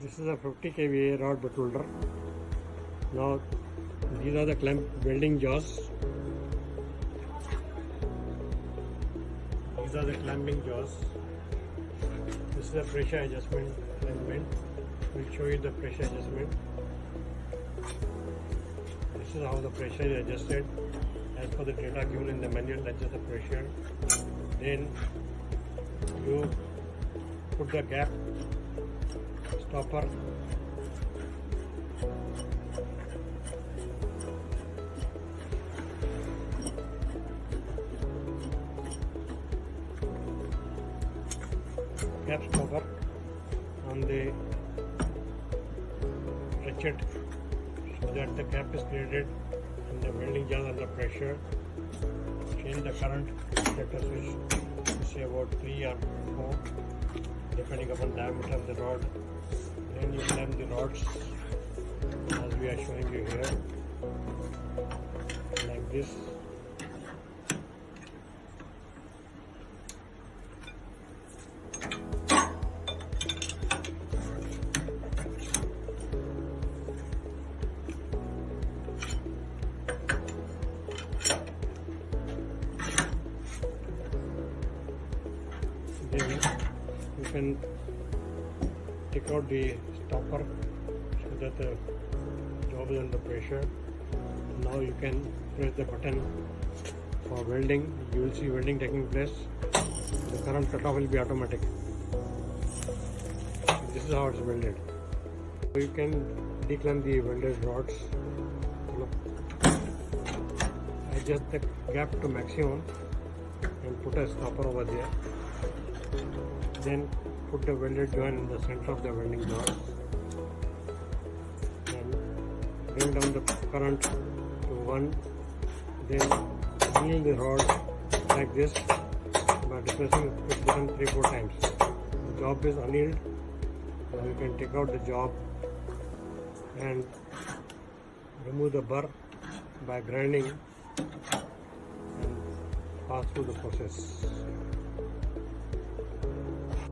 This is a 50 kVA rod butt welder. Now these are the clamp welding jaws. These are the clamping jaws. This is a pressure adjustment element. We'll show you the pressure adjustment. This is how the pressure is adjusted as per the data given in the manual. Adjust the pressure. Then you put the gap stopper. Cap stopper on the ratchet so that the cap is created and the welding jaws under pressure. Change the current selector switch to say about 3 or 4 depending upon diameter of the rod. Then you clamp the rods as we are showing you here, like this. Then you can take out the stopper so that the job is under pressure. Now you can press the button for welding. You will see welding taking place. The current cutoff will be automatic. This is how it's welded. So you can declamp the welded rods. Adjust the gap to maximum and put a stopper over there. Then put the welded joint in the center of the welding jaws and bring down the current to 1. Then anneal the rod like this by depressing the button 3-4 times. The job is annealed. Now you can take out the job and remove the burr by grinding and pass through the process.